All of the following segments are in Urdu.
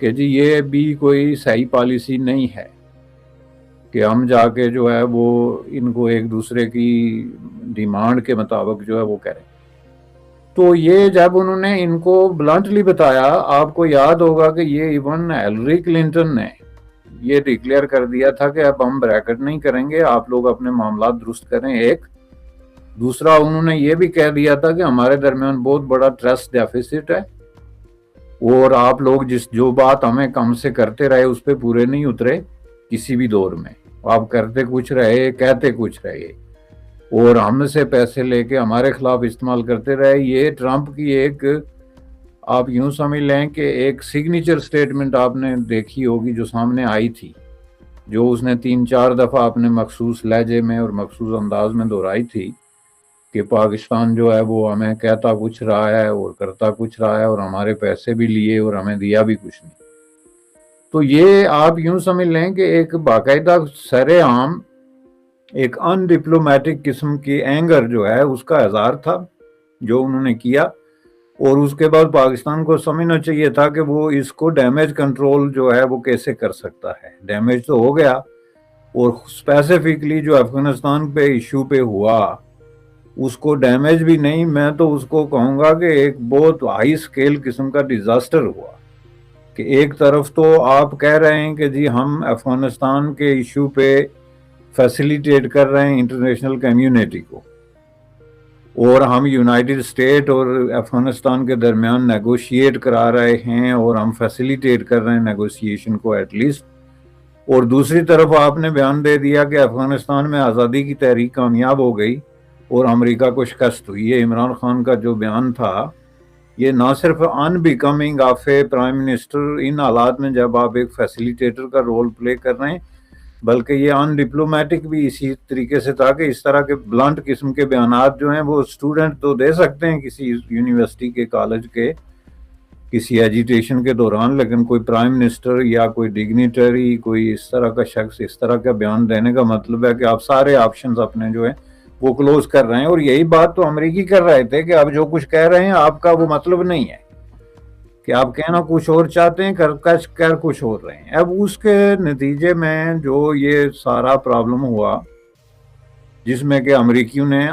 کہ جی یہ بھی کوئی صحیح پالیسی نہیں ہے کہ ہم جا کے جو ہے وہ ان کو ایک دوسرے کی ڈیمانڈ کے مطابق جو ہے وہ کریں. تو یہ جب انہوں نے ان کو بلنٹلی بتایا، آپ کو یاد ہوگا کہ یہ ایون ہیلری کلنٹن نے یہ ڈکلیئر کر دیا تھا کہ اب ہم بریکٹ نہیں کریں گے، آپ لوگ اپنے معاملات درست کریں. ایک دوسرا انہوں نے یہ بھی کہہ دیا تھا کہ ہمارے درمیان بہت بڑا ٹرسٹ ڈیفیسٹ ہے اور آپ لوگ جو بات ہمیں کم سے کرتے رہے اس پہ پورے نہیں اترے کسی بھی دور میں. آپ کرتے کچھ رہے، کہتے کچھ رہے اور ہم سے پیسے لے کے ہمارے خلاف استعمال کرتے رہے. یہ ٹرمپ کی ایک آپ یوں سمجھ لیں کہ ایک سگنیچر سٹیٹمنٹ آپ نے دیکھی ہوگی جو سامنے آئی تھی، جو اس نے 3-4 دفعہ اپنے مخصوص لہجے میں اور مخصوص انداز میں دہرائی تھی کہ پاکستان جو ہے وہ ہمیں کہتا کچھ رہا ہے اور کرتا کچھ رہا ہے اور ہمارے پیسے بھی لیے اور ہمیں دیا بھی کچھ نہیں. تو یہ آپ یوں سمجھ لیں کہ ایک باقاعدہ سر عام ایک ان ڈپلومیٹک قسم کی اینگر جو ہے اس کا اظہار تھا جو انہوں نے کیا. اور اس کے بعد پاکستان کو سمجھنا چاہیے تھا کہ وہ اس کو ڈیمیج کنٹرول جو ہے وہ کیسے کر سکتا ہے. ڈیمیج تو ہو گیا اور اسپیسیفکلی جو افغانستان پہ ایشو پہ ہوا اس کو ڈیمیج بھی نہیں، میں تو اس کو کہوں گا کہ ایک بہت ہائی اسکیل قسم کا ڈیزاسٹر ہوا کہ ایک طرف تو آپ کہہ رہے ہیں کہ جی ہم افغانستان کے ایشو پہ فیسیلیٹیٹ کر رہے ہیں انٹرنیشنل کمیونٹی کو اور ہم یونائٹڈ اسٹیٹ اور افغانستان کے درمیان نیگوشیٹ کرا رہے ہیں اور ہم فیسیلیٹیٹ کر رہے ہیں نیگوشیشن کو ایٹ لیسٹ. اور دوسری طرف آپ نے بیان دے دیا کہ افغانستان میں آزادی کی تحریک کامیاب ہو گئی اور امریکہ کو شکست ہوئی. یہ عمران خان کا جو بیان تھا یہ نہ صرف in becoming of a prime minister ان حالات میں جب آپ ایک فیسیلیٹیٹر کا رول پلے کر رہے ہیں، بلکہ یہ ان ڈپلومیٹک بھی اسی طریقے سے تھا کہ اس طرح کے بلنٹ قسم کے بیانات جو ہیں وہ اسٹوڈنٹ تو دے سکتے ہیں کسی یونیورسٹی کے کالج کے کسی ایجیٹیشن کے دوران، لیکن کوئی پرائم منسٹر یا کوئی ڈگنیٹری کوئی اس طرح کا شخص اس طرح کا بیان دینے کا مطلب ہے کہ آپ سارے آپشنز اپنے جو ہیں وہ کلوز کر رہے ہیں. اور یہی بات تو امریکی کر رہے تھے کہ آپ جو کچھ کہہ رہے ہیں آپ کا وہ مطلب نہیں ہے کہ آپ کہنا کچھ اور چاہتے ہیں کر کچھ اور رہے ہیں. اب اس کے نتیجے میں جو یہ سارا پرابلم ہوا جس میں کہ امریکیوں نے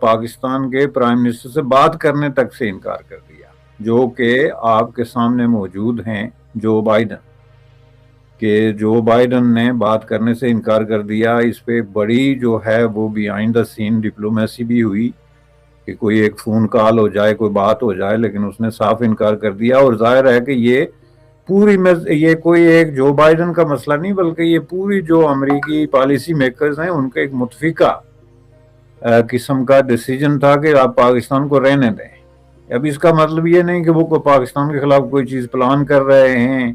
پاکستان کے پرائم منسٹر سے بات کرنے تک سے انکار کر دیا، جو کہ آپ کے سامنے موجود ہیں جو بائیڈن نے بات کرنے سے انکار کر دیا. اس پہ بڑی جو ہے وہ بیہائنڈ دا سین ڈپلومیسی بھی ہوئی کہ کوئی ایک فون کال ہو جائے، کوئی بات ہو جائے، لیکن اس نے صاف انکار کر دیا. اور ظاہر ہے کہ یہ یہ کوئی ایک جو بائیڈن کا مسئلہ نہیں بلکہ یہ پوری جو امریکی پالیسی میکرز ہیں ان کا ایک متفقہ قسم کا ڈیسیجن تھا کہ آپ پاکستان کو رہنے دیں. اب اس کا مطلب یہ نہیں کہ وہ پاکستان کے خلاف کوئی چیز پلان کر رہے ہیں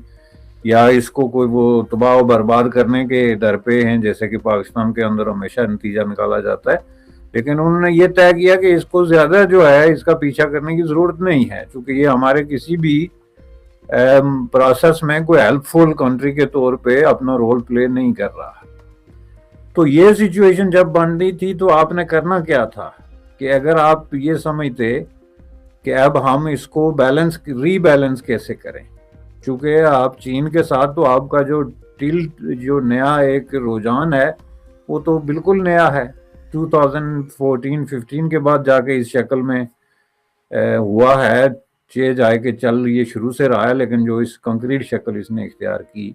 یا اس کو کوئی وہ تباہ و برباد کرنے کے ڈر پہ ہیں جیسے کہ پاکستان کے اندر ہمیشہ نتیجہ نکالا جاتا ہے، لیکن انہوں نے یہ طے کیا کہ اس کو زیادہ جو ہے اس کا پیچھا کرنے کی ضرورت نہیں ہے چونکہ یہ ہمارے کسی بھی پروسیس میں کوئی ہیلپ فل کنٹری کے طور پہ اپنا رول پلے نہیں کر رہا. تو یہ سچویشن جب بن رہی تھی تو آپ نے کرنا کیا تھا کہ اگر آپ یہ سمجھتے کہ اب ہم اس کو ری بیلنس کیسے کریں، چونکہ آپ چین کے ساتھ تو آپ کا جو نیا ایک رجحان ہے وہ تو بالکل نیا ہے، 2014-15 کے بعد جا کے اس شکل میں ہوا ہے. جائے کہ چل یہ شروع سے رہا ہے لیکن جو اس کنکریٹ شکل اس نے اختیار کی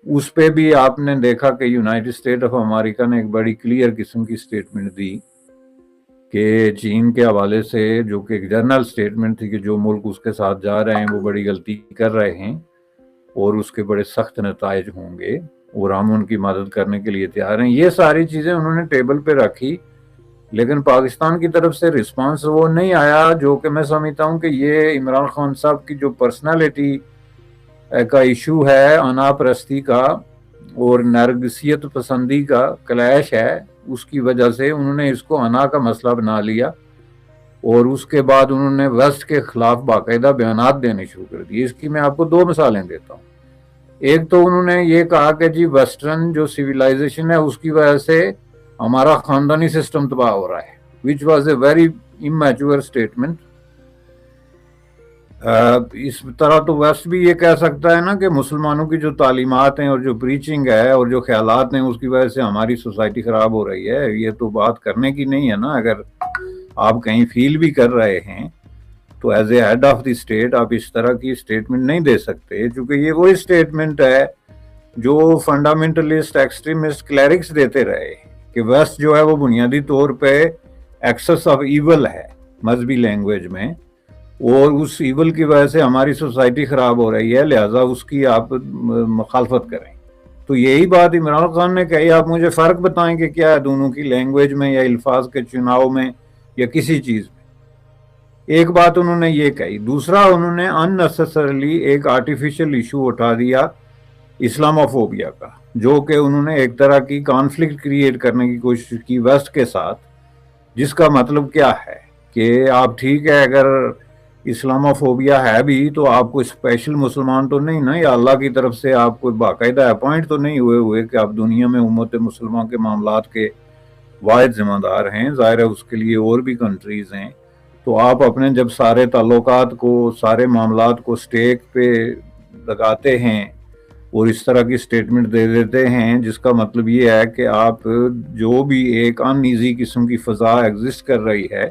اس پہ بھی آپ نے دیکھا کہ یونائٹڈ اسٹیٹ آف امریکہ نے ایک بڑی کلیئر قسم کی سٹیٹمنٹ دی کہ چین کے حوالے سے، جو کہ ایک جنرل سٹیٹمنٹ تھی کہ جو ملک اس کے ساتھ جا رہے ہیں وہ بڑی غلطی کر رہے ہیں اور اس کے بڑے سخت نتائج ہوں گے اور ہم ان کی مدد کرنے کے لیے تیار ہیں. یہ ساری چیزیں انہوں نے ٹیبل پہ رکھی لیکن پاکستان کی طرف سے رسپانس وہ نہیں آیا، جو کہ میں سمجھتا ہوں کہ یہ عمران خان صاحب کی جو پرسنالٹی کا ایشو ہے، انا پرستی کا اور نرگسیت پسندی کا کلیش ہے، اس کی وجہ سے انہوں نے اس کو انا کا مسئلہ بنا لیا اور اس کے بعد انہوں نے ویسٹ کے خلاف باقاعدہ بیانات دینے شروع کر دیے. اس کی میں آپ کو 2 مثالیں دیتا ہوں. ایک تو انہوں نے یہ کہا کہ جی ویسٹرن جو سویلائزیشن ہے اس کی وجہ سے ہمارا خاندانی سسٹم تباہ ہو رہا ہے، which was a very immature statement. اس طرح تو ویسٹ بھی یہ کہہ سکتا ہے نا کہ مسلمانوں کی جو تعلیمات ہیں اور جو پریچنگ ہے اور جو خیالات ہیں اس کی وجہ سے ہماری سوسائٹی خراب ہو رہی ہے. یہ تو بات کرنے کی نہیں ہے نا. اگر آپ کہیں فیل بھی کر رہے ہیں تو as a head of the state آپ اس طرح کی اسٹیٹمنٹ نہیں دے سکتے, چونکہ یہ وہی اسٹیٹمنٹ ہے جو فنڈامنٹلسٹ ایکسٹریمسٹ کلیرکس دیتے رہے کہ ویسٹ جو ہے وہ بنیادی طور پہ ایکسس آف ایول ہے مذہبی لینگویج میں, اور اس ایول کی وجہ سے ہماری سوسائٹی خراب ہو رہی ہے, لہٰذا اس کی آپ مخالفت کریں. تو یہی بات عمران خان نے کہی. آپ مجھے فرق بتائیں کہ کیا ہے دونوں کی لینگویج میں یا الفاظ کے چناؤ میں یا کسی چیز میں. ایک بات انہوں نے یہ کہی. دوسرا انہوں نے ان نیسیسریلی ایک آرٹیفیشل ایشو اٹھا دیا اسلاموفوبیا کا, جو کہ انہوں نے ایک طرح کی کانفلکٹ کریٹ کرنے کی کوشش کی ویسٹ کے ساتھ, جس کا مطلب کیا ہے کہ آپ ٹھیک ہے اگر اسلاموفوبیا ہے بھی تو آپ کو اسپیشل مسلمان تو نہیں نا, یا اللہ کی طرف سے آپ کو باقاعدہ اپوائنٹ تو نہیں ہوئے کہ آپ دنیا میں امت مسلمان کے معاملات کے واحد ذمہ دار ہیں. ظاہر ہے اس کے لیے اور بھی کنٹریز ہیں. تو آپ اپنے جب سارے تعلقات کو, سارے معاملات کو سٹیک پہ لگاتے ہیں اور اس طرح کی سٹیٹمنٹ دے دیتے ہیں, جس کا مطلب یہ ہے کہ آپ جو بھی ایک ان ایزی قسم کی فضا ایگزسٹ کر رہی ہے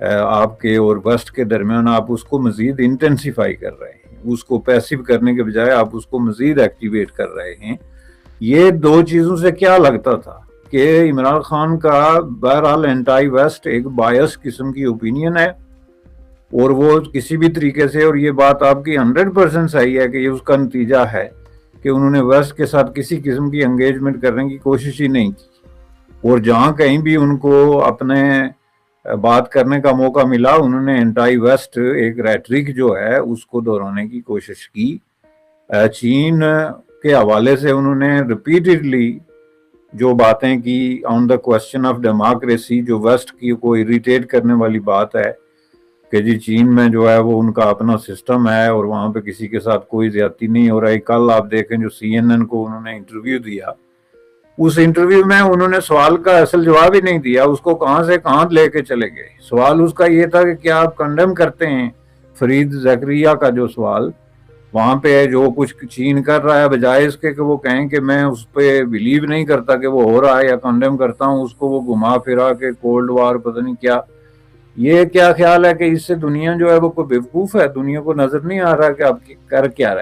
آپ کے اور ویسٹ کے درمیان, آپ اس کو مزید انٹینسیفائی کر رہے ہیں. اس کو پیسیو کرنے کے بجائے آپ اس کو مزید ایکٹیویٹ کر رہے ہیں. یہ دو چیزوں سے کیا لگتا تھا کہ عمران خان کا بہرحال اینٹائی ویسٹ ایک بائس قسم کی اوپینین ہے, اور وہ کسی بھی طریقے سے, اور یہ بات آپ کی 100% صحیح ہے کہ یہ اس کا نتیجہ ہے کہ انہوں نے ویسٹ کے ساتھ کسی قسم کی انگیجمنٹ کرنے کی کوشش ہی نہیں کی, اور جہاں کہیں بھی ان کو اپنے بات کرنے کا موقع ملا انہوں نے اینٹائی ویسٹ ایک ریٹرک جو ہے اس کو دہرانے کی کوشش کی. چین کے حوالے سے انہوں نے ریپیٹڈلی جو باتیں کی آن دا کوسچن آف ڈیموکریسی, جو ویسٹ کی کو اریٹیٹ کرنے والی بات ہے کہ جی چین میں جو ہے وہ ان کا اپنا سسٹم ہے اور وہاں پہ کسی کے ساتھ کوئی زیادتی نہیں ہو رہی. کل آپ دیکھیں جو CNN کو انہوں نے انٹرویو دیا, اس انٹرویو میں انہوں نے سوال کا اصل جواب ہی نہیں دیا, اس کو کہاں سے کہاں لے کے چلے گئے. سوال اس کا یہ تھا کہ کیا آپ کنڈیم کرتے ہیں فرید زکریا کا جو سوال وہاں پہ جو کچھ چین کر رہا ہے, بجائے اس کے کہ وہ کہیں کہ میں اس پہ بلیو نہیں کرتا کہ وہ ہو رہا ہے یا کنڈیم کرتا ہوں, اس کو وہ گھما پھرا کے کولڈ وار پتہ نہیں کیا. یہ کیا خیال ہے کہ اس سے دنیا جو ہے وہ کوئی بیوقوف ہے, دنیا کو نظر نہیں آ رہا کہ آپ کر کیا رہے.